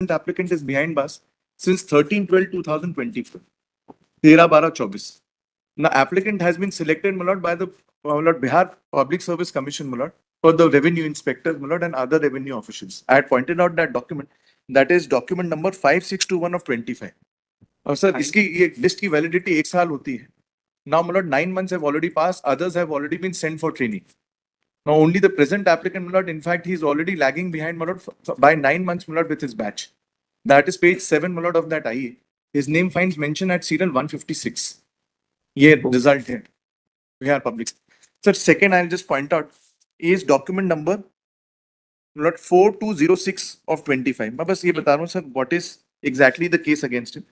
applicant is behind bars since 13/12/2024. 13/12/24. Now applicant has been selected, my lord, by the Bihar Public Service Commission, my lord, for the revenue inspectors, my lord, and other revenue officials. I had pointed out that document, that is document number 5621 of 25. और sir इसकी ये list की validity 1 साल होती है. Now, my lord, 9 months have already passed. Others have already been sent for training. Now, only the present applicant, my lord, in fact, he is already lagging behind, my lord, by 9 months, my lord, with his batch. That is page 7, my lord, of that IE. His name finds mention at serial 156. ये result है. We are public. Sir, second, I'll just point out is document number, my lord, 4206 of 25. मैं बस ये बता रहा हूँ sir, what is exactly the case against him.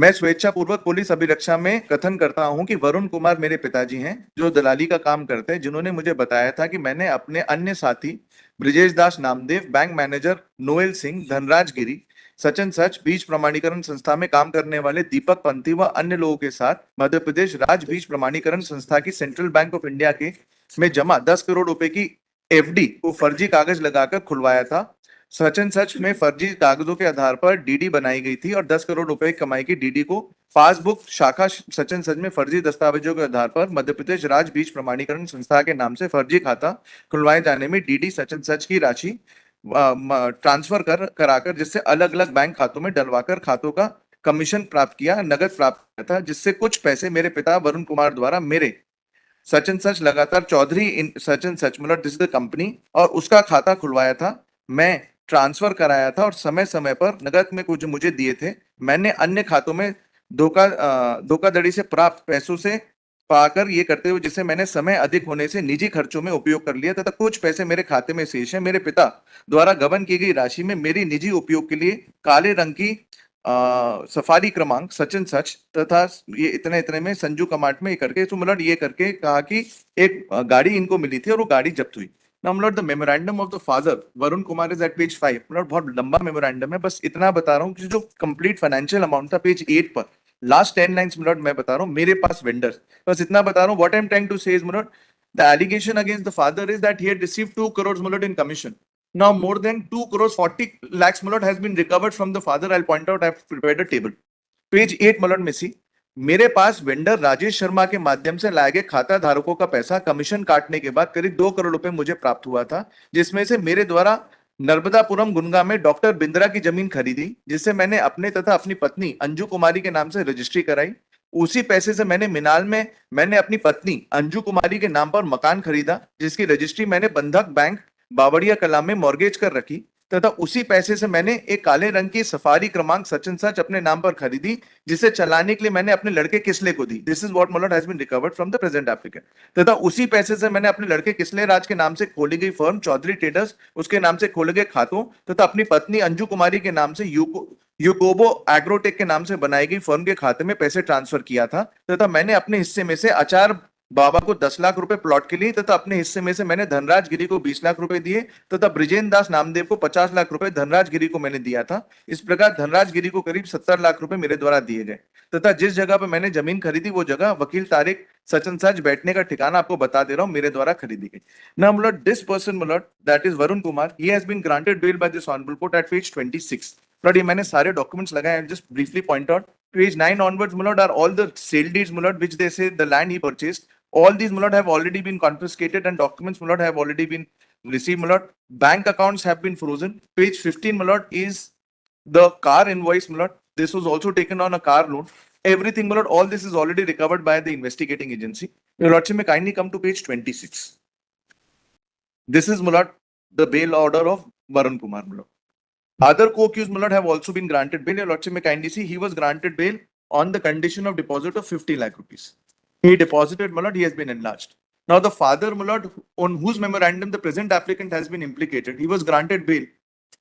मैं स्वेच्छापूर्वक police अभिरक्षा में कथन करता हूं कि वरुण कुमार मेरे पिताजी हैं, जो दलाली का काम करते हैं, जिन्होंने मुझे बताया था कि मैंने अपने अन्य साथी Brijesh Das Namdev, bank manager Noel Singh, Dhanraj Giri, Sachin सच, बीज प्रमाणीकरण संस्था में काम करने वाले दीपक पंथी व अन्य लोगों के साथ मध्य प्रदेश राज्य बीज प्रमाणीकरण संस्था की सेंट्रल बैंक ऑफ इंडिया के में जमा 10 करोड़ रुपए की एफडी को फर्जी कागज लगाकर खुलवाया था. सचिन सच में फर्जी कागजों के आधार पर डीडी बनाई गई थी और 10 करोड़ रुपए कमाई की डीडी को पासबुक शाखा सचिन सच में फर्जी दस्तावेजों के आधार पर मध्य प्रदेश राज्य बीज प्रमाणीकरण संस्था के नाम से फर्जी खाता खुलवाए जाने में डीडी सचिन सच की राशि ट्रांसफर कराकर जिससे अलग अलग बैंक खातों में डलवाकर खातों का कमीशन प्राप्त किया, नगद प्राप्त किया था, जिससे कुछ पैसे मेरे पिता वरुण कुमार द्वारा मेरे सचिन सच लगातार चौधरी सचिन सच मतलब दिस इज द कंपनी और उसका खाता खुलवाया था, मैं ट्रांसफर कराया था और समय समय पर नगद में कुछ मुझे दिए थे. मैंने अन्य खातों में धोखाधड़ी से प्राप्त पैसों से पाकर ये करते हुए जिसे मैंने समय अधिक होने से निजी खर्चों में उपयोग कर लिया तथा कुछ पैसे मेरे खाते में शेष है. मेरे पिता द्वारा गबन की गई राशि में मेरी निजी उपयोग के लिए काले रंग की सफारी क्रमांक सचिन सच तथा ये इतने इतने में संजू कमाट में करके तो मतलब ये करके कहा कि एक गाड़ी इनको मिली थी और वो गाड़ी जब्त हुई. Now, my lord, the memorandum of the father, Varun Kumar, is at page 5. My lord, बहुत लंबा memorandum है, बस इतना बता रहा हूँ कि जो complete financial amount था page 8 पर, last 10 lines, my lord, मैं बता रहा हूँ, मेरे पास vendors, बस इतना बता रहा हूँ. What I'm trying to say is, my lord, the allegation against the father is that he had received 2 crores, my lord, in commission. Now, more than 2 crores 40 lakhs, my lord, has been recovered from the father. I'll point out, I've prepared a table. Page 8, my lord, में सी मेरे पास vendor Rajesh Sharma के माध्यम से लाए गए खाता धारकों का पैसा कमीशन काटने के बाद करीब 2 करोड़ रुपए मुझे प्राप्त हुआ था, जिसमें से मेरे द्वारा नर्मदापुरम गुनगा में डॉक्टर बिंद्रा की जमीन खरीदी, जिससे मैंने अपने तथा अपनी पत्नी अंजू कुमारी के नाम से रजिस्ट्री कराई. उसी पैसे से मैंने मिनाल में मैंने अपनी पत्नी अंजू कुमारी के नाम पर मकान खरीदा, जिसकी रजिस्ट्री मैंने बंधक बैंक बावड़िया कला में मॉर्गेज कर रखी तथा उसी पैसे से मैंने एक काले रंग की सफारी क्रमांक सचिन सच अपने नाम पर खरीदी, जिसे चलाने के लिए मैंने अपने लड़के किसले को दी. This is what my lord has been recovered from the present applicant. तथा उसी पैसे से मैंने अपने लड़के किसले राज के नाम से खोली गई फर्म चौधरी ट्रेडर्स उसके नाम से खोले गए खातों तथा अपनी पत्नी अंजू कुमारी के नाम से यूकोबो एग्रोटेक के नाम से बनाई गई फर्म के खाते में पैसे ट्रांसफर किया था. तथा मैंने अपने हिस्से में से आचार बाबा को 10 लाख रुपए प्लॉट के लिए तथा अपने हिस्से में से मैंने धनराज गिरी को 20 लाख रुपए दिए तथा ब्रिजेंद्र दास नामदेव को 50 लाख रुपए धनराज गिरी को मैंने दिया था. इस प्रकार धनराज गिरी को करीब 70 लाख रुपए मेरे द्वारा दिए गए तथा जिस जगह पर मैंने जमीन खरीदी वो जगह वकील तारिक सचिन सच बैठने का ठिकाना आपको बता दे रहा हूं, मेरे द्वारा खरीदी गई. Now, my lord, this person, my lord, that is Varun Kumar, he has been granted bail by this honorable court at page 26. But ये मैंने सारे डॉक्यूमेंट्स लगाए, just briefly point out. Page 9 onwards, my lord, are all the sale deeds, my lord, which they say the land he purchased. All these, my lord, have already been confiscated and documents, my lord, have already been received, my lord. Bank accounts have been frozen. Page 15, my lord, is the car invoice, my lord. This was also taken on a car loan. Everything, my lord, all this is already recovered by the investigating agency. Your lordship may kindly come to page 26. This is, my lord, the bail order of Varun Kumar, my lord. Other co-accused, my lord, have also been granted bail. Your lordship may kindly see he was granted bail on the condition of deposit of 50 lakh rupees. He deposited, my lord, he has been enlarged. Now, the father, my lord, on whose memorandum the present applicant has been implicated, he was granted bail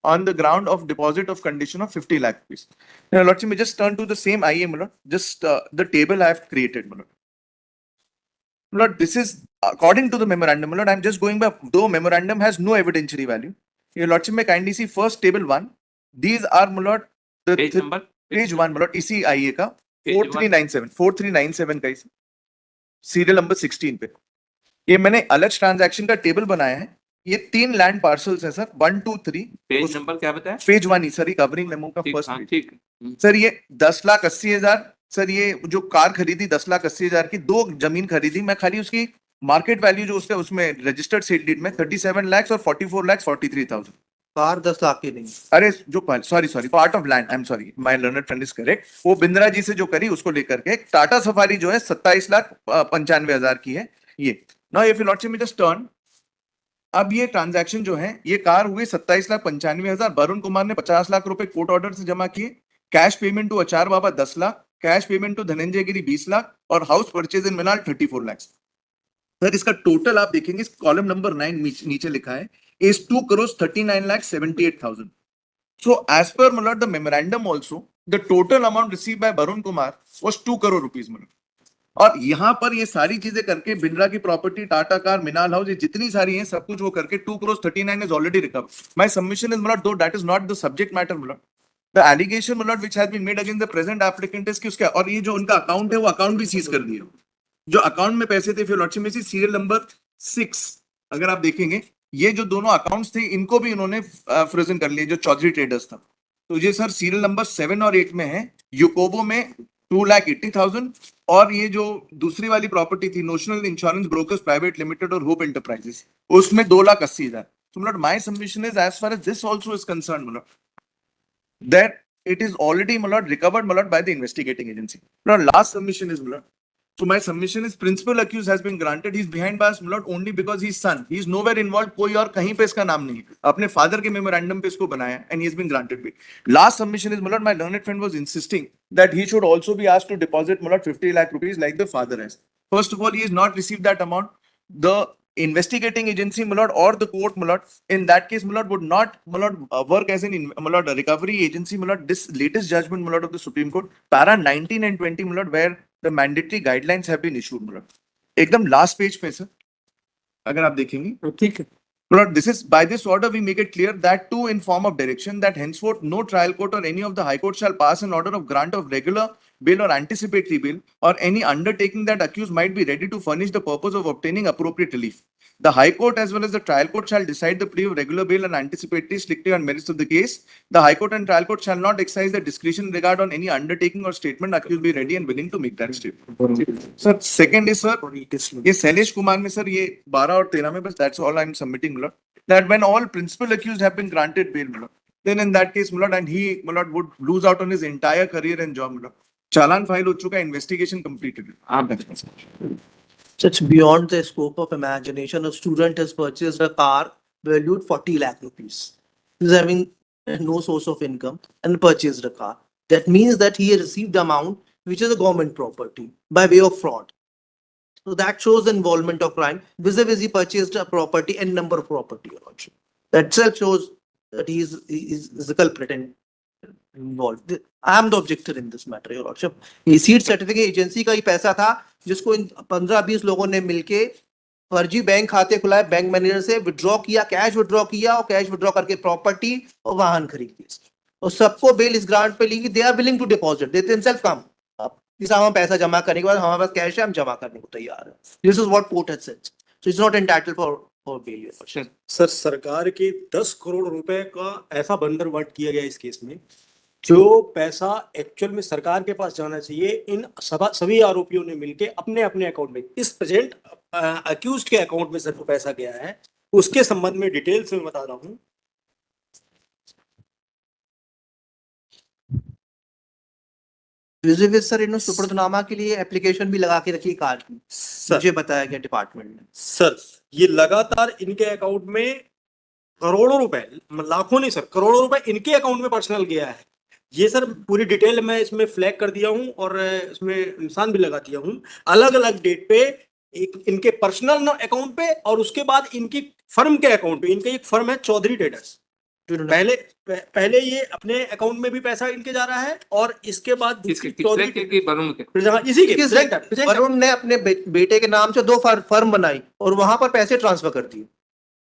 on the ground of deposit of condition of 50 lakh rupees. Now, lordship may just turn to the same IA, my lord, just the table I have created, my lord. My lord, this is according to the memorandum, my lord, I'm just going by, though memorandum has no evidentiary value. Your lordship may kindly see first table 1. These are, my lord, the page number page 1, my lord, इसी IA का 4397 का इसी serial number 16 पे. ये मैंने अलग transaction का table बनाया है ये 3 लैंड पार्सल्स है सर, 1, 2, 3। पेज नंबर क्या बताया? पेज 1 ही सर, ये कवरिंग मेमो का ठीक, फर्स्ट हाँ, पेज। ठीक। सर ये 10,80,000 सर, ये जो कार खरीदी 10,80,000 की, 2 जमीन खरीदी मैं, खाली उसकी मार्केट वैल्यू जो उसका उसमें रजिस्टर्ड सेल डीड में 37 lakhs और 44,43,000। कार 10 लाख की नहीं। अरे जो sorry part of land, I am sorry, my learned friend is correct, वो बिंद्रा जी से जो करी उसको लेकर के। टाटा सफारी जो है 27,95,000 की है ये। Now if you lordship just turn, अब ये ट्रांजैक्शन जो है, ये कार हुई 27,95,000, वरुण कुमार ने 50 लाख रुपए कोर्ट ऑर्डर से जमा किए, cash payment to Achar Baba 10 lakh, cash payment to Dhananjay Giri 20 lakh और हाउस परचेज इन मिनाल 34 लाख। सर इसका टोटल आप देखेंगे कॉलम नंबर 9 नीचे लिखा है is 2,39,78,000. So as per the memorandum also, the total amount received by Varun Kumar was 2 crore rupees. और यहाँ पर ये सारी चीजें करके बिंद्रा की प्रॉपर्टी, टाटा कार, मिनाल हाउस, ये जितनी सारी हैं सब कुछ वो करके 2,39 is already recovered. My submission is though that is not the subject matter. The allegation which has been made against the present applicant is कि उसका, और ये जो उनका अकाउंट है वो अकाउंट भी सीज कर दिया। जो अकाउंट में पैसे थे, लॉर्डशिप में सीरियल नंबर 6 अगर आप देखेंगे, ये जो दोनों अकाउंट्स थे इनको भी इन्होंने फ्रोजन कर लिया, जो चौधरी ट्रेडर्स था। तो ये सर सीरियल नंबर 7 और 8 में है, यूकोबो में 2,80,000 और ये जो दूसरी वाली प्रॉपर्टी थी notional insurance brokers private limited और होप एंटरप्राइजेस, उसमें 2,80,000। So my submission is as far as this also is concerned, that it is already recovered by the investigating agency. Last submission is, so my submission is principal accused has been granted. He's behind bars only because he's son. He is nowhere involved. कोई और कहीं पे इसका नाम नहीं है, अपने father के मेमोरेंडम पे इसको बनाया, and he has been granted bail. Last submission is, my learned friend was insisting that he should also be asked to deposit 50 lakh rupees like the father has. First of all, he has not received that amount. The investigating agency or the court in that case would not work as an recovery agency. This latest judgment of the Supreme Court, para 19 and 20 where the mandatory guidelines have been issued, एकदम last page पे sir, अगर आप देखेंगे, ठीक है। This is, by this order we make it clear that too in form of direction that henceforth no trial court or any of the high court shall pass an order of grant of regular bail or anticipatory bail or any undertaking that accused might be ready to furnish the purpose of obtaining appropriate relief. The High Court as well as the trial court shall decide the plea of regular bail and anticipatory strictly on merits of the case. The High Court and trial court shall not exercise their discretion in regard on any undertaking or statement accused be ready and willing to make that statement. Sir, second is sir, ये शैलेश कुमार में sir ये 12 और 13 में बस that's all I'm submitting that when all principal accused have been granted bail then in that case and he would lose out on his entire career and job. Challan file हो चुका है, investigation completed. So it's beyond the scope of imagination. A student has purchased a car valued 40 lakh rupees. He's having no source of income and purchased a car. That means that he has received amount which is a government property by way of fraud. So that shows the involvement of crime. Vis-a-vis he purchased a property and number of property. That itself shows that he is the culprit and involved. I am the objector in this matter, Your Lordship. ये seat certificate agency का ही पैसा था जिसको इन 15-20 लोगों ने मिलके फर्जी bank खाते खुलाए, बैंक मैनेजर से विड्रॉ किया, कैश विड्रॉ किया और कैश विड्रॉ करके प्रॉपर्टी और वाहन खरीदी और सबको बेल इस ग्रांट पे ली कि they are willing to deposit, they themselves come, हम पैसा जमा करने के बाद हमारे पास कैश है, हम जमा करने को तैयार है। This is what court has said, so it's not entitled for bail. Sir, सरकार के 10 करोड़ रुपए का ऐसा बंदरबाट किया गया इस केस में, जो पैसा एक्चुअल में सरकार के पास जाना चाहिए इन सभी आरोपियों ने मिलके अपने अपने अकाउंट में, इस प्रेजेंट अक्यूज्ड के अकाउंट में सर को पैसा गया है, उसके संबंध में डिटेल से मैं बता रहा हूँ। सर इन्होंने सुपुर्दनामा के लिए एप्लीकेशन भी लगा के रखी कार की, मुझे बताया गया डिपार्टमेंट ने। सर ये लगातार इनके अकाउंट में करोड़ों रुपए, लाखों नहीं सर, करोड़ों रुपए इनके अकाउंट में पर्सनल गया है। ये सर पूरी डिटेल मैं इसमें फ्लैग कर दिया हूं और इसमें निशान भी लगा दिया हूं, अलग अलग डेट पे एक इनके पर्सनल अकाउंट पे और उसके बाद इनकी फर्म के अकाउंट पे। इनका एक फर्म है चौधरी ट्रेडर्स, पहले ये अपने अकाउंट में भी पैसा इनके जा रहा है और इसके बाद वरुण ने अपने बेटे के नाम से 2 फर्म बनाई और वहां पर पैसे ट्रांसफर कर दिए।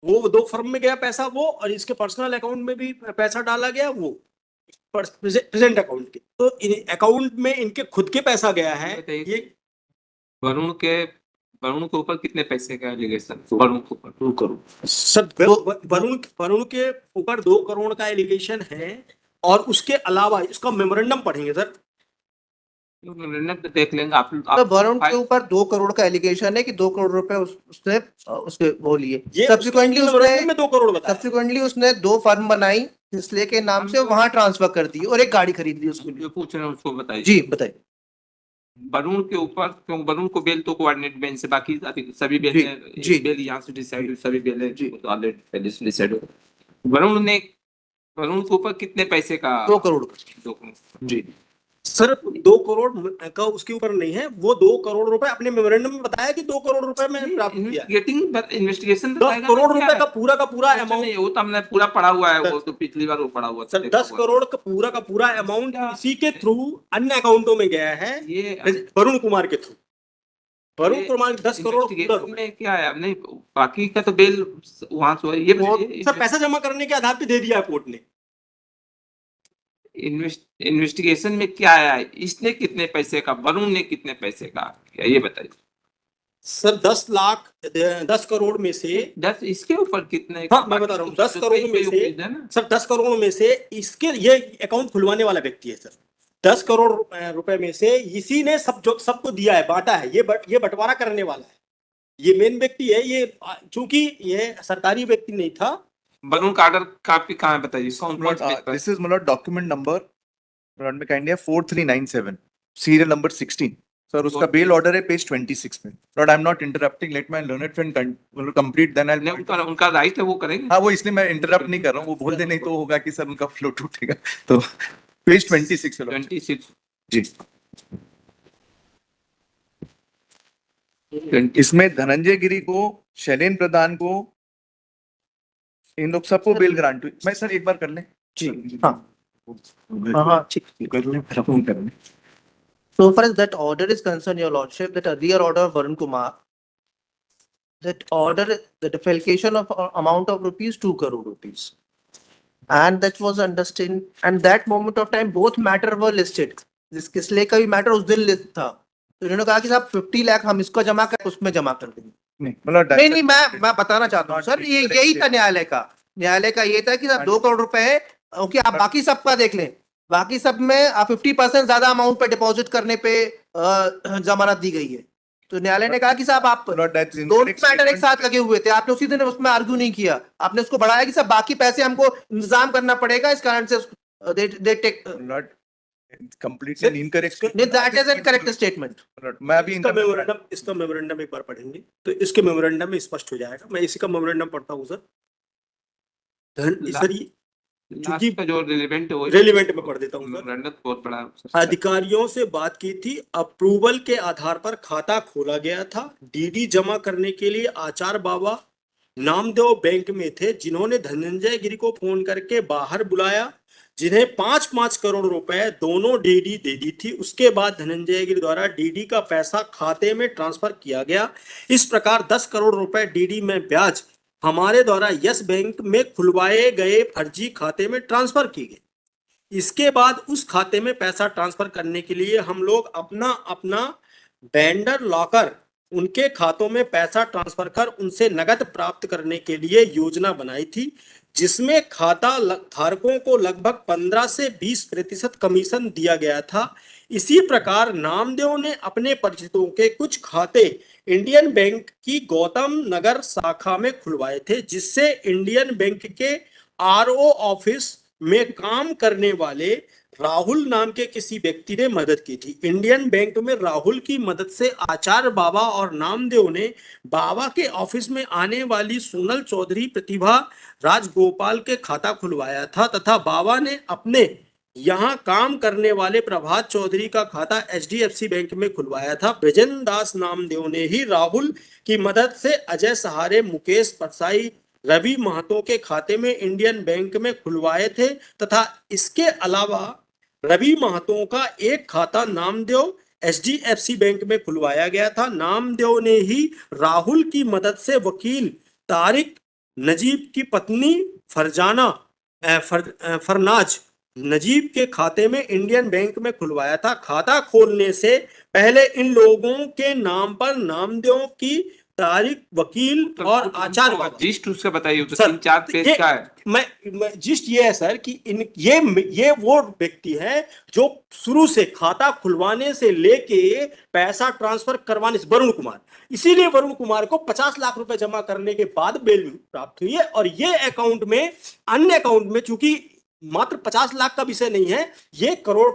वो 2 फर्म में गया पैसा वो, और इसके पर्सनल अकाउंट में भी पैसा डाला गया वो प्रेजेंट अकाउंट के। तो अकाउंट में इनके खुद के पैसा गया है। ये वरुण के वरुण के ऊपर कितने पैसे का एलिगेशन? वरुण के ऊपर 2 करोड़। सर वरुण के ऊपर 2 करोड़ का एलिगेशन है और उसके अलावा इसका मेमोरेंडम पढ़ेंगे सर। निर्णय तो देख लेंगे आप। तो वरुण के ऊपर 2 करोड़ का एलिगेशन है कि 2 करोड़ रुपए उसने उसके वो लिए। ये सब्सिक्वेंटली मेमोरेंडम में 2 करोड़ बताया। सब्सिक्वेंटली उसने 2 फर्म बनाई इसलिए के नाम से वहां ट्रांसफर कर दी और एक गाड़ी खरीद ली उसके लिए। जो पूछ रहे हैं उसको बताइए। जी बताइए। वरुण के ऊपर, क्यों वरुण को बेल तो कोऑर्डिनेट बेंच से, बाकी सभी बेल जी, जी। बेल यहाँ से डिसाइड हुई, सभी बेल जी। ऑलरेडी पहले से डिसाइड हो। वरुण के ऊपर कितने पैसे का? 2 करोड़ का। 2 करोड़। जी सर 2 करोड़ का उसके ऊपर नहीं है, वो 2 करोड़ रुपए अपने मेमोरेंडम में बताया कि 2 करोड़ रुपए में प्राप्त किया। इन्वेस्टिगेशन 10 करोड़ रुपए का पूरा अमाउंट, नहीं, वो तो हमने पूरा पढ़ा हुआ है, वो तो पिछली बार वो पढ़ा हुआ सर 10 करोड़ का पूरा अमाउंट इसी के थ्रू अन्य अकाउंटों में गया है, ये वरुण कुमार के थ्रू। वरुण कुमार 10 करोड़ investigation में क्या है? नहीं, बाकी का तो बेल वहां से ये बताइए। सर पैसा जमा करने के आधार पे दे दिया कोर्ट ने। इन्वेस्टिगेशन में क्या आया है? इसने कितने पैसे का, वरुण ने कितने पैसे का किया, ये बताइए। सर 10 करोड़ में से 10 इसके ऊपर कितने? हाँ मैं बता रहा हूँ, 10 करोड़ में से सर 10 करोड़ में से इसके ये अकाउंट खुलवाने वाला व्यक्ति है सर। 10 करोड़ रुपए में से इसी ने सबको दिया है, बांटा है, ये बंटवारा करने वाला है, ये मेन व्यक्ति है। ये चूंकि ये सरकारी व्यक्ति नहीं था। वरुण का ऑर्डर कॉपी कहाँ है बताइए? कौन This is मतलब document number में kind है 4397 serial number 16 सर। उसका बेल ऑर्डर है पेज 26 में। Lord, I'm not interrupting, let my learned friend complete, then I'll उनका राइट है, वो करेंगे। हाँ वो इसलिए मैं इंटरप्ट नहीं कर रहा हूँ, वो बोल दे नहीं तो होगा कि सर उनका फ्लो टूटेगा। तो पेज 26 है 26 जी। इसमें धनंजय गिरी को, शैलेन प्रधान को, इन लोग सबको बेल ग्रांट हुई। मैं सर एक बार कर लें जी हाँ हाँ ठीक कर लें फिर अपन कर लें। So far as that order is concerned, your lordship, that earlier order of Varun Kumar, that order, the defalcation of amount of rupees 2 crore rupees. And that was understood, and that moment of time both matter were listed. जिस किसले का भी matter उस दिन list था, तो इन्होंने कहा कि साहब 50 लाख हम इसको जमा कर उसमें जमा कर देंगे। नहीं मतलब नहीं मैं बताना चाहता हूँ सर, ये यही था न्यायालय का ये था कि साहब 2 करोड़ रुपए है, ओके आप बाकी सबका देख लें, बाकी सब में आप 50% ज्यादा अमाउंट पे डिपॉजिट करने पे जमानत दी गई है। तो न्यायालय ने कहा कि साहब आप दोनों मैटर एक साथ लगे हुए थे, आपने उसी दिन उसमें आर्ग्यू नहीं किया, आपने उसको बढ़ाया कि साहब बाकी पैसे हमको इंतजाम करना पड़ेगा, इस कारण से they take completely incorrect। that is incorrect statement। मैं अभी इसका मेमोरेंडम एक बार पढ़ेंगे तो इसके मेमोरेंडम में स्पष्ट हो जाएगा। मैं इसी का मेमोरेंडम पढ़ता हूँ सर। सर चूंकि जो रेलिवेंट में पढ़ देता हूँ सर। बहुत बड़ा अधिकारियों से बात की थी, अप्रूवल के आधार पर खाता खोला गया था। डीडी जमा करने के लिए आचार बाबा नामदेव बैंक में थे, जिन्होंने धनंजय गिरी को फोन करके बाहर बुलाया, जिन्हें 5-5 करोड़ रुपए दोनों डीडी दे दी थी। उसके बाद धनंजय गिरी द्वारा डीडी का पैसा खाते में ट्रांसफर किया गया। इस प्रकार 10 करोड़ रुपए डीडी में ब्याज हमारे द्वारा यस बैंक में खुलवाए गए फर्जी खाते में ट्रांसफर की गई। इसके बाद उस खाते में पैसा ट्रांसफर करने के लिए हम लोग अपना वेंडर लॉकर उनके खातों में पैसा ट्रांसफर कर उनसे नगद प्राप्त करने के लिए योजना बनाई थी, जिसमें खाता धारकों को लगभग 15 से 20% कमीशन दिया गया था। इसी प्रकार नामदेव ने अपने परिचितों के कुछ खाते इंडियन बैंक की गौतम नगर शाखा में खुलवाए थे, जिससे इंडियन बैंक के आरओ ऑफिस में काम करने वाले राहुल नाम के किसी व्यक्ति ने मदद की थी। इंडियन बैंक में राहुल की मदद से आचार्य बाबा और नामदेव ने बाबा के ऑफिस में आने वाली सोनल चौधरी, प्रतिभा राजगोपाल के खाता खुलवाया था तथा बाबा ने अपने यहाँ काम करने वाले प्रभात चौधरी का खाता HDFC बैंक में खुलवाया था। ब्रजेंद्र दास नामदेव ने ही राहुल की मदद से अजय सहारे, मुकेश परसाई, रवि महतो के खाते में इंडियन बैंक में खुलवाए थे तथा इसके अलावा रवि महतो का एक खाता नामदेव HDFC बैंक में खुलवाया गया था। नामदेव ने ही राहुल की मदद से वकील तारिक नजीब की पत्नी फरनाज नजीब के खाते में इंडियन बैंक में खुलवाया था। खाता खोलने से पहले इन लोगों के नाम पर नामदेव की तारीख, वकील तो और आचार्य बाबा। जिस्ट उसका बताइए, तो सर, 3-4 पेज ये- का है। मैं जिस्ट ये है सर कि इन ये वो व्यक्ति है जो शुरू से खाता खुलवाने से लेके पैसा ट्रांसफर करवाने से, वरुण कुमार, इसीलिए वरुण कुमार को 50 लाख रुपए जमा करने के बाद बेल प्राप्त हुई है। और ये अकाउंट में, अन्य अकाउंट में, चूंकि मात्र 50 लाख का विषय नहीं है, ये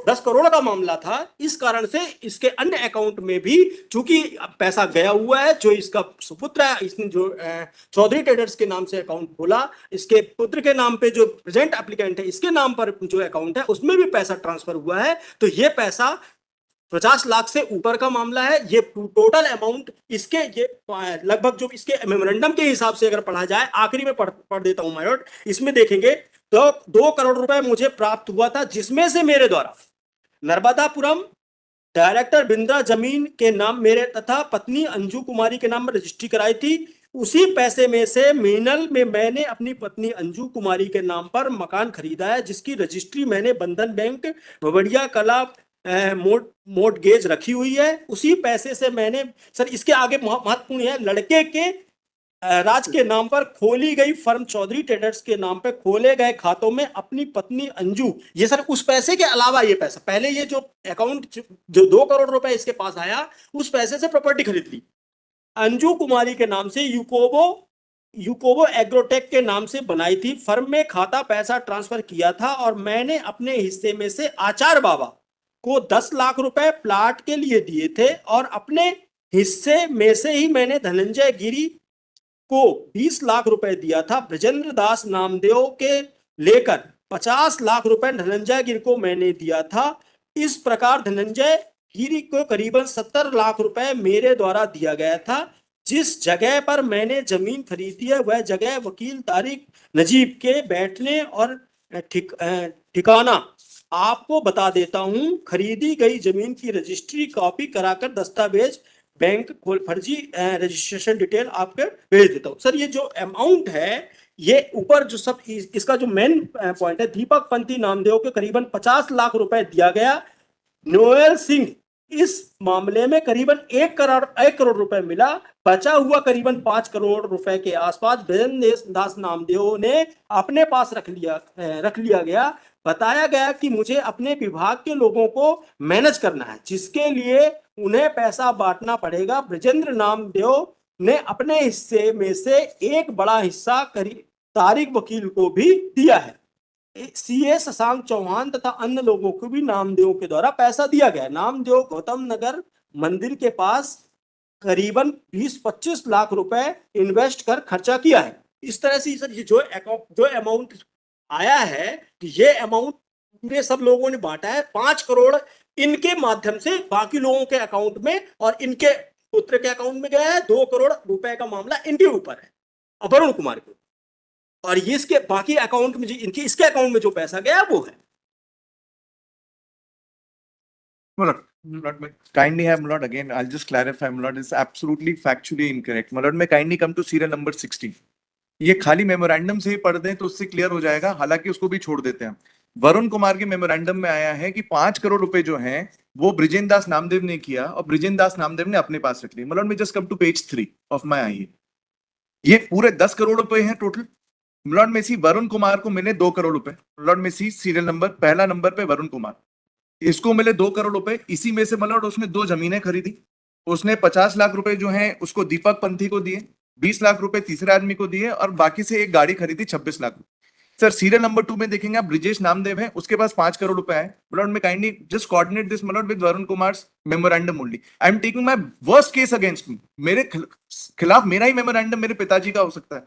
10 करोड़ का मामला था, इस कारण से इसके अन्य अकाउंट में भी चूंकि पैसा गया हुआ है। जो इसका सुपुत्र है, इसने जो चौधरी ट्रेडर्स के नाम से अकाउंट खोला, इसके पुत्र के नाम पे जो प्रेजेंट एप्लीकेंट है, इसके नाम पर जो अकाउंट है, उसमें भी पैसा ट्रांसफर हुआ है। तो ये पैसा 50 लाख से ऊपर का मामला है। ये टोटल अमाउंट इसके, ये लगभग जो इसके मेमोरेंडम के हिसाब से अगर पढ़ा जाए, आखिरी में पढ़ देता हूं माय लॉर्ड, इसमें देखेंगे तो 2 करोड़ रुपए मुझे प्राप्त हुआ था, जिसमें से मेरे द्वारा नर्मदापुरम डायरेक्टर बिंद्रा जमीन के नाम मेरे तथा पत्नी अंजू कुमारी के नाम पर रजिस्ट्री कराई थी। उसी पैसे में से मीनल में मैंने अपनी पत्नी अंजू कुमारी के नाम पर मकान खरीदा है, जिसकी रजिस्ट्री मैंने बंधन बैंक भवड़िया कला मोर्टगेज रखी हुई है। उसी पैसे से मैंने, सर इसके आगे महत्वपूर्ण है, लड़के के राज के नाम पर खोली गई फर्म चौधरी ट्रेडर्स के नाम पर खोले गए खातों में अपनी पत्नी अंजू, ये सर उस पैसे के अलावा ये पैसा, पहले ये जो अकाउंट जो 2 करोड़ रुपए इसके पास आया, उस पैसे से प्रॉपर्टी खरीद ली। अंजू कुमारी के नाम से यूकोबो एग्रोटेक के नाम से बनाई थी। फर्म में खाता पैसा ट्रांसफर किया था और मैंने अपने हिस्से में से आचार्य बाबा को 10 लाख रुपए प्लाट के लिए दिए थे और अपने हिस्से में से ही मैंने धनंजय गिरी को 20 लाख रुपए दिया था। ब्रजेंद्र दास नामदेव के लेकर 50 लाख रुपए धनंजय गिरी को मैंने दिया था। इस प्रकार धनंजय गिरी को करीबन 70 लाख रुपए मेरे द्वारा दिया गया था। जिस जगह पर मैंने जमीन खरीदी है वह जगह वकील तारिक नजीब के बैठने और ठिकाना आपको बता देता हूं। खरीदी गई जमीन की रजिस्ट्री कॉपी कराकर दस्तावेज बैंक खोल फर्जी रजिस्ट्रेशन डिटेल आपके भेज देता हूं। सर ये जो अमाउंट है, ये ऊपर जो सब इसका जो मेन पॉइंट है, दीपक पंथी नामदेव के करीबन 50 लाख रुपए दिया गया। नोएल सिंह इस मामले में करीबन 1 करोड़ रुपए मिला। बचा हुआ करीबन 5 करोड़ रुपए के आसपास ब्रजेंद्र दास नामदेव ने अपने पास रख लिया गया। बताया गया कि मुझे अपने विभाग के लोगों को मैनेज करना है, जिसके लिए उन्हें पैसा बांटना पड़ेगा। ब्रजेंद्र नामदेव ने अपने हिस्से में से एक बड़ा हिस्सा तारिक वकील को भी दिया है। सीए शशांक चौहान तथा अन्य लोगों को भी नामदेव के द्वारा पैसा दिया गया। नामदेव गौतम नगर मंदिर के पास करीबन 20-25 लाख रुपए इन्वेस्ट कर खर्चा किया है। इस तरह से सर ये जो अमाउंट आया है, ये अमाउंट पूरे सब लोगों ने बांटा है। 5 करोड़ इनके माध्यम से बाकी लोगों के अकाउंट में और इनके पुत्र के अकाउंट में गया है। 2 करोड़ रुपए का मामला इनके ऊपर है, वरुण कुमार को, और ये इसके बाकी अकाउंट में इसके अकाउंट में जो पैसा गया वो है। Kindly have, my lord, again, I'll just clarify, my lord, it's absolutely factually incorrect. My lord, may kindly come to serial number 16. ये खाली मेमोरेंडम से ही पढ़ दें तो उससे क्लियर हो जाएगा, हालांकि उसको भी छोड़ देते हैं। वरुण कुमार के मेमोरेंडम में आया है कि 5 करोड़ रुपए जो हैं वो ब्रिजेंद्र दास नामदेव ने किया और ब्रिजेंद्र दास नामदेव ने अपने पास रख लिया। मतलब मैं just come to page 3 of my I, ये पूरे 10 करोड़ रुपए हैं टोटल। मिलॉर्ड में सी वरुण कुमार को मिले 2 करोड़ रुपए। मिलॉर्ड में सी सीरियल नंबर पहला नंबर पे वरुण कुमार, इसको मिले 2 करोड़ रुपए। इसी में से मिलॉर्ड उसने 2 जमीनें खरीदी। उसने 50 लाख रुपए जो हैं उसको दीपक पंथी को दिए, 20 लाख रुपए तीसरे आदमी को दिए और बाकी से एक गाड़ी खरीदी 26 लाख रुपए। सर सीरियल नंबर 2 में देखेंगे आप, ब्रिजेश नामदेव है, उसके पास 5 करोड़ रुपए है। मिलॉर्ड में kindly just coordinate this milord with Varun Kumar's memorandum only. I am taking my worst case against me, मेरे खिलाफ मेरा ही मेमोरेंडम मेरे पिताजी का हो सकता है।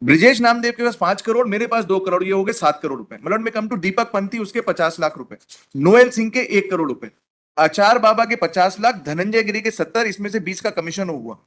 ब्रिजेश नामदेव के पास 5 करोड़, मेरे पास 2 करोड़, ये हो गए 7 करोड़ रुपए। मिलॉर्ड में कम टू दीपक पंथी, उसके 50 लाख रुपए, नोएल सिंह के 1 करोड़ रुपए, आचार बाबा के 50 लाख, धनंजय गिरी के 70, इसमें से 20 का कमीशन हुआ।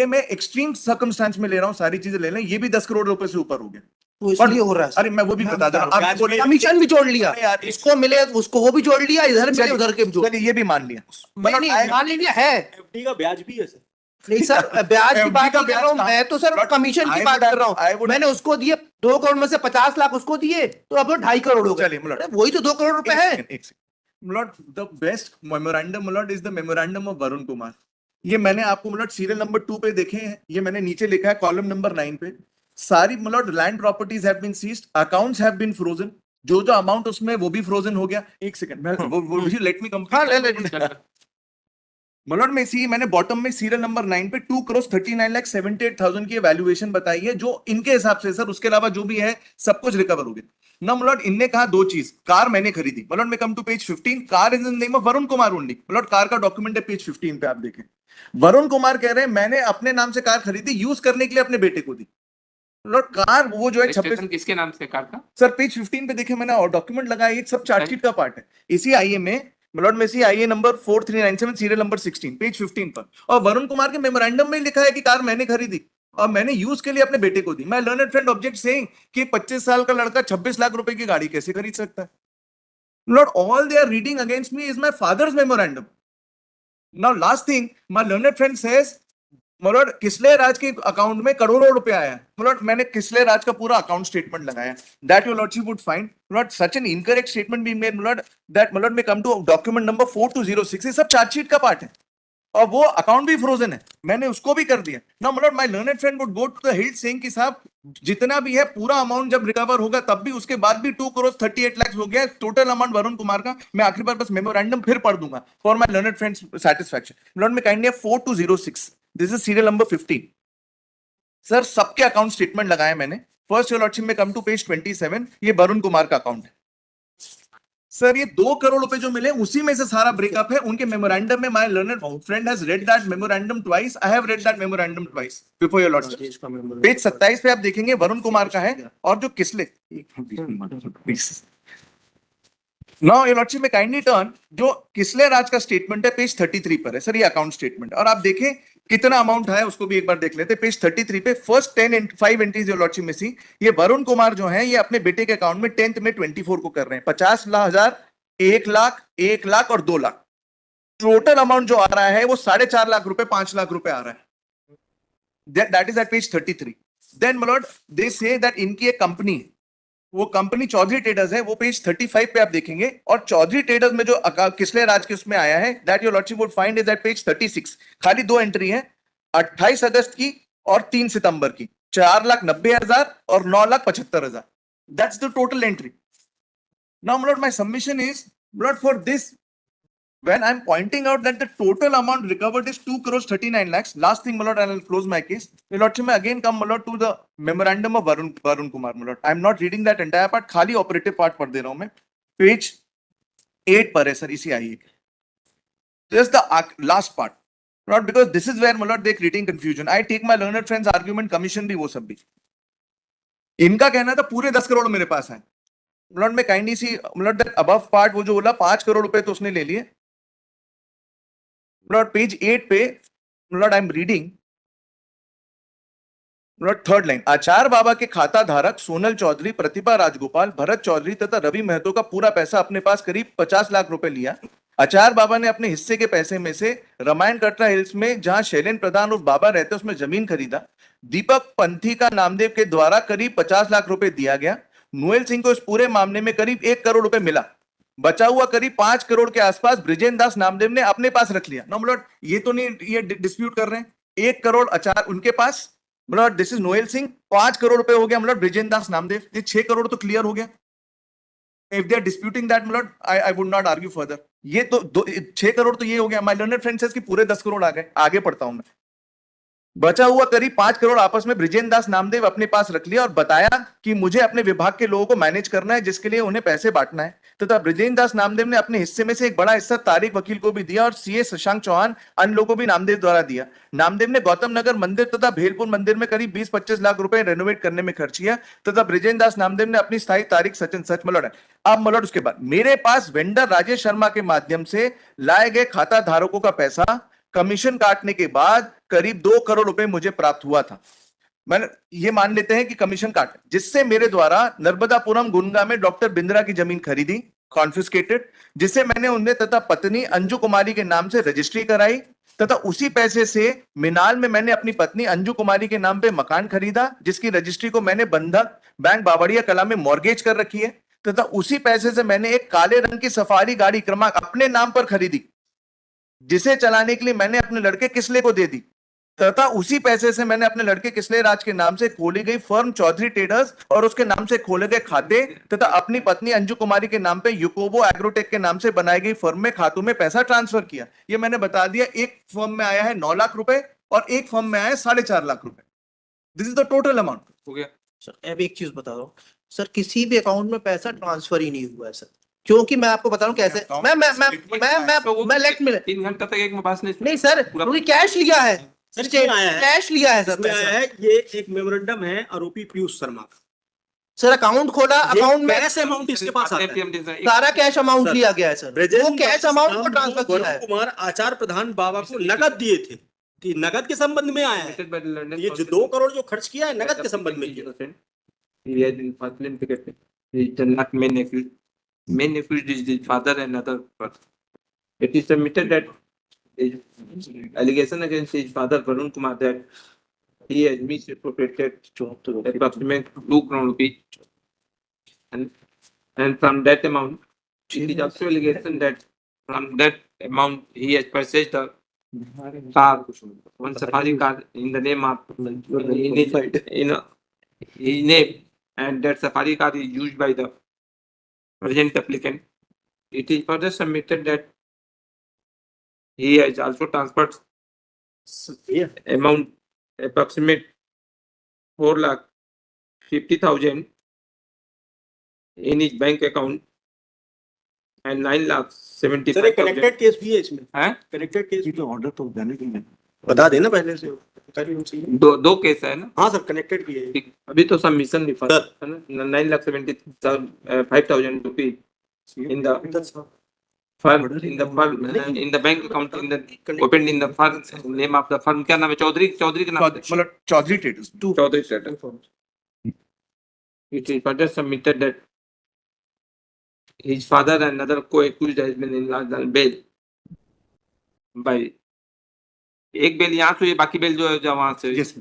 मैं एक्सट्रीम सर्कमस्टांस में ले रहा हूँ, सारी चीजें ले लें, ये भी 10 करोड़ रुपए से ऊपर हो गया। वो इसलिए हो रहा है। अरे मैं वो भी बता दे रहा हूँ, कमीशन भी जोड़ लिया यार, इसको मिले उसको वो भी जोड़ लिया, इधर मिले उधर के भी जोड़। चलिए ये भी मान लिया, मान लीजिए है एफडी का ब्याज भी है सर। नहीं सर, ब्याज की बात का कर रहा हूँ ब्याज मैं, तो सर कमीशन की बात कर रहा हूँ। मैंने उसको दिए 2 करोड़ में से 50 लाख उसको दिए तो अब 2.5 करोड़ हो गए। चलिए, मतलब- अरे वही तो 2 करोड़ रुपए है। एक second. Lord, the best memorandum, Lord, is the memorandum of Varun Kumar. ये मैंने आपको मतलब सीरियल नंबर 2 पे देखे हैं, ये मैंने नीचे लिखा है कॉलम नंबर 9 पे। सारी मतलब land properties have been seized, accounts have been frozen, जो जो अमाउंट उसमें वो भी फ्रोजन हो गया। एक सेकंड, वो लेट मी हाँ, ले कंप्लीट। ले। मलॉट में इसी मैंने बॉटम में सीरियल नंबर 9 पे 2 करोड़ 39,78,000 की वैल्यूएशन बताई है, जो इनके हिसाब से सर, उसके अलावा जो भी है सब कुछ रिकवर हो गया ना। मलॉट इनने कहा दो चीज, कार मैंने खरीदी। मलॉट में come to page 15, car is in name of Varun Kumar only. My lord car का डॉक्यूमेंट है पेज 15 पे, आप देखें। वरुण कुमार कह रहे हैं मैंने अपने नाम से कार खरीदी, यूज करने के लिए अपने बेटे को दी। मलॉट कार वो जो है 26 रजिस्ट्रेशन किसके नाम से कार का? सर पेज 15 पे देखे मैंने, और डॉक्यूमेंट लगाया, ये सब चार्जशीट का पार्ट है। इसी आईए में मलॉट में सी आईए नंबर 4397 सीरियल नंबर 16 पेज 15 पर, और वरुण कुमार के मेमोरेंडम में लिखा है कि कार मैंने खरीदी और मैंने यूज के लिए अपने बेटे को दी। मैं लर्नड फ्रेंड ऑब्जेक्ट सेइंग कि 25 साल का लड़का 26 लाख रुपए की गाड़ी कैसे खरीद सकता है? Lord, all they are reading against me is my father's memorandum. Now last thing, my learned friend says my lord किसले राज के अकाउंट में करोड़ों रुपए आया है। मलॉट मैंने किसले राज का पूरा अकाउंट स्टेटमेंट लगाया, that your lordship would find my lord such an incorrect statement being made my lord, that my lord में कम टू डॉक्यूमेंट नंबर 4206। ये सब चार्जशीट का पार्ट है और वो अकाउंट भी फ्रोजन है, मैंने उसको भी कर दिया ना। My lord my learned friend would go to the hill saying कि साहब जितना भी है पूरा अमाउंट जब रिकवर होगा तब भी, उसके बाद भी 2 करोड़ 38 लाख हो गया टोटल अमाउंट वरुण कुमार का। मैं आखिरी बार बस मेमोरेंडम फिर पढ़ दूंगा for my learned friend's satisfaction. My lord में kindly 4206, this is serial number 15। Sir सबके अकाउंट स्टेटमेंट लगाए मैंने। फर्स्ट योर लॉर्डशिप में कम टू पेज 27, ये वरुण कुमार का अकाउंट है। सर ये 2 करोड़ रुपए जो मिले उसी में से सारा ब्रेकअप है उनके मेमोरेंडम में। My learned friend has read that memorandum twice, I have read that memorandum twice before your lordship. Page 27 पे आप देखेंगे वरुण कुमार का है, और जो किसले नाउ योर लॉर्डशिप में काइंडली टर्न, जो किसले राज का स्टेटमेंट है पेज 33 पर है सर, ये अकाउंट स्टेटमेंट, और आप देखें कितना अमाउंट है उसको भी एक बार देख लेते हैं। पेज 33 पे फर्स्ट 5 एंट्रीज योर लॉर्डशिप में सी, ये वरुण कुमार जो है ये अपने बेटे के अकाउंट में 10th में 24 को कर रहे हैं 50,000, 1 लाख, 1 लाख और 2 लाख। टोटल अमाउंट जो आ रहा है वो 4.5 लाख रुपए, 5 लाख रुपए आ रहा है। That is at page 33। Then my lord they say that इनकी एक कंपनी, वो कंपनी चौधरी ट्रेडर्स है, वो पेज 35 पे आप देखेंगे, और चौधरी ट्रेडर्स में जो किसले राज के उसमें आया है, that your lordship would find is at page 36। खाली 2 एंट्री है, 28 अगस्त की और 3 सितंबर की, 4,90,000 और 9,75,000। That's the total entry. Now my lord my submission is my lord for this, when I'm pointing out that the total amount recovered is 2 crores 39 lakhs, last thing, my lord, I will close my case. My lordship, मैं again come, my lord, to the memorandum of Varun Kumar, my lord. I'm not reading that entire part, खाली operative part पढ़ दे रहा हूं मैं। Page 8 पर है sir, इसी आइए। Just the last part, not because this is where, my lord, they creating confusion. I take my learned friends argument, commission भी वो सब भी। इनका कहना था पूरे 10 करोड़ मेरे पास है। my lord, मैं kindly C, my lord, that above part वो जो बोला 5 करोड़ रुपए तो उसने ले लिए। Lord, page 8 पे, Lord, I'm reading, Lord, 3rd line, आचार बाबा के खाता धारक सोनल चौधरी, प्रतिभा राजगोपाल, भरत चौधरी तथा रवि महतो का पूरा पैसा अपने पास करीब 50 लाख रुपए लिया। आचार बाबा ने अपने हिस्से के पैसे में से रामायण कटरा हिल्स में जहां शैलेन प्रधान और बाबा रहते उसमें जमीन खरीदा। दीपक पंथी का नामदेव के द्वारा करीब 50 लाख रुपए दिया गया। नोएल सिंह को इस पूरे मामले में करीब 1 करोड़ रुपए मिला। बचा हुआ करीब 5 करोड़ के आसपास ब्रिजेंद्र दास नामदेव ने अपने पास रख लिया। नो मलॉट, ये तो नहीं, ये डिस्प्यूट कर रहे हैं। 1 करोड़ आचार उनके पास, my lord this is Noel Singh, 5 crore रुपए हो गया मलॉट ब्रिजेंद्र दास नामदेव, ये 6 करोड़ तो क्लियर हो गया। If they are disputing that my lord, I would not argue further. ये तो 6 करोड़ तो ये हो गया। माय लर्नड फ्रेंड सेज कि पूरे 10 करोड़ आ गए। आगे पढ़ता हूं मैं। बचा हुआ करीब 5 करोड़ आपस में ब्रिजेंद्र दास नामदेव अपने पास रख लिया और बताया कि मुझे अपने विभाग के लोगों को मैनेज करना है, जिसके लिए उन्हें पैसे बांटना है। तथा ब्रिजेंद्र दास नामदेव ने अपने हिस्से में से एक बड़ा हिस्सा तारिक वकील को भी दिया और सीए शशांक चौहान अन्य लोगों को भी नामदेव द्वारा दिया। नामदेव ने गौतम नगर मंदिर तथा भेलपुर मंदिर में करीब 20-25 लाख रुपए रेनोवेट करने में खर्च किया। तथा ब्रिजेंद्र दास नामदेव ने अपनी स्थायी तारीख सचिन सच मलॉट है। अब मलॉट उसके बाद मेरे पास वेंडर राजेश शर्मा के माध्यम से लाए गए खाता धारकों का पैसा कमीशन काटने के बाद करीब 2 करोड़ रुपए मुझे प्राप्त हुआ था। मैंने ये मान लेते हैं कि कमीशन काट, जिससे मेरे द्वारा नर्मदापुरम गुनगा में डॉक्टर बिंद्रा की जमीन खरीदी, कॉन्फिस्केटेड, जिसे मैंने उन्हें तथा पत्नी अंजू कुमारी के नाम से रजिस्ट्री कराई तथा उसी पैसे से मिनाल में मैंने अपनी पत्नी अंजू कुमारी के नाम पे मकान खरीदा, जिसकी रजिस्ट्री को मैंने बंधक बैंक बावड़िया कला में मॉर्गेज कर रखी है, तथा उसी पैसे से मैंने एक काले रंग की सफारी गाड़ी क्रमांक अपने नाम पर खरीदी, जिसे चलाने के लिए मैंने अपने लड़के किसले को दे दी, तथा उसी पैसे से मैंने अपने लड़के किसले राज के नाम से खोली गई फर्म चौधरी ट्रेडर्स और उसके नाम से खोले गए खाते तथा अपनी पत्नी अंजू कुमारी के नाम पे यूकोबो एग्रोटेक के नाम से बनाई गई फर्म में खातों में पैसा ट्रांसफर किया। ये मैंने बता दिया। एक फर्म में आया है 9 लाख रुपए और एक फर्म में आया है 4.5 लाख रुपए। This is the total amount. हो गया। सर अब एक चीज बता रहा हूँ सर, किसी भी अकाउंट में पैसा ट्रांसफर ही नहीं हुआ है सर, क्योंकि मैं आपको बता रहा हूँ कैसे। मैं लेट में 3 घंटा तक एक में बात नहीं सर, क्योंकि कैश लिया है सर, इसमें आया है। कैश लिया है सर इसमें पैसा। आया है, ये एक मेमोरेंडम है आरोपी पीयूष शर्मा का। सर अकाउंट खोला, अकाउंट में कैश अमाउंट इसके पास आता है। सारा कैश अमाउंट सर, लिया गया है सर, ब्रजेश वो कैश अमाउंट को ट्रांसफर किया वरुण है। कुमार आचार प्रधान बाबा को नगद दिए थे कि नगद के संबंध में आया है। ये जो 2 करोड़ जो खर्च किया है नगद के संबंध में किया। He has been first implicated. He is not main accused. Main accused is his father and other person. It is submitted that his allegation against his father Varun Kumar that he has misappropriated approximately 2 crore rupees, and from that amount, it is also allegation that from that amount he has purchased a car, one safari car in the name of his name, and that safari car is used by the present applicant. It is further submitted that he has also transferred amount approximate 4,50,000 in his bank account and 9,75,000. Sir, एक connected case भी है इसमें। हैं? Connected case ये तो order तो देने के लिए बता देना पहले से। दो केस है ना। हाँ सर, कनेक्टेड भी है। ठीक, अभी तो सबमिशन नहीं सर। है ना। 9,75,000 rupees in the firm, in the bank account opened in the firm, name of the firm क्या नाम है? चौधरी के नाम से। मतलब Chaudhary traders. Chaudhary traders. It is further submitted that his father and other co-accused has been enlarged on bail by एक bell यहाँ से हुई, बाकी बेल जो है वहां से Yes,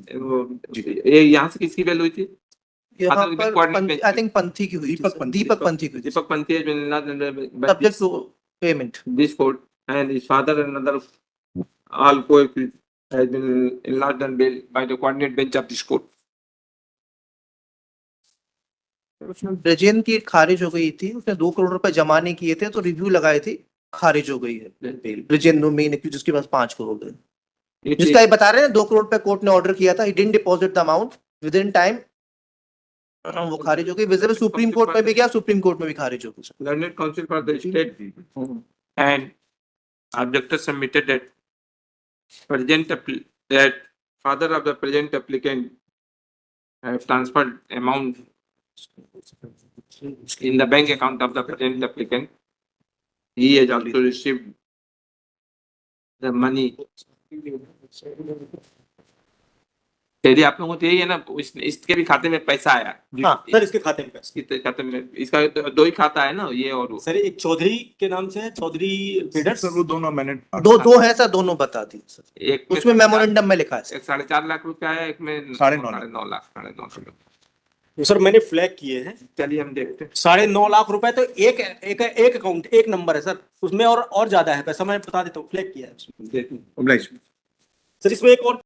ये यहाँ से किसकी बेल हुई थी? यहाँ Other पर coordinate आई थिंक पंथी की हुई थी दीपक सर, पंथी। दीपक पंथी की हुई थी, Deepak Panthi has been enlarged by subject to payment. this court, and his father and other all co-accused has been enlarged on bail by the coordinate bench of this court. Brajen की खारिज हो गई थी, उसने 2 करोड़ रुपए जमा नहीं किए थे तो रिव्यू लगाए थे, खारिज हो गई है बेल। ब्रजेन नो मेन जिसके पास 5 करोड़ है, It जिसका is ये बता रहे हैं 2 करोड़ पे कोर्ट ने ऑर्डर किया था, he didn't deposit the amount with in time, वो खारिज हो गई। विजिबल सुप्रीम कोर्ट में भी गया, सुप्रीम कोर्ट में भी खारिज हो गई। learned counsel for the state and objector submitted that that father of the present applicant have transferred amount in the bank account of the present applicant. He has also received the money. यदि आप लोगों को तो यही है ना, इसके भी खाते में पैसा आया। हाँ सर, इसके खाते में पैसा। इसके खाते में, इसका 2 ही खाता है ना, ये और वो। सर, एक चौधरी के नाम से है, चौधरी ट्रेडर्स। सर वो दोनों मैंने दो है सर, दोनों बता दिए सर, एक में उसमें मेमोरेंडम में लिखा है सर। एक 4.5 लाख रुपया है, एक में 9.5 लाख 9.5 लाख। तो सर मैंने फ्लैग किए हैं। चलिए हम देखते हैं। 9.5 लाख रुपए तो एक अकाउंट, एक नंबर है सर, उसमें और ज्यादा है पैसा। मैं बता देता हूँ, फ्लैग किया है उसमें। देखते हैं। सर इसमें एक और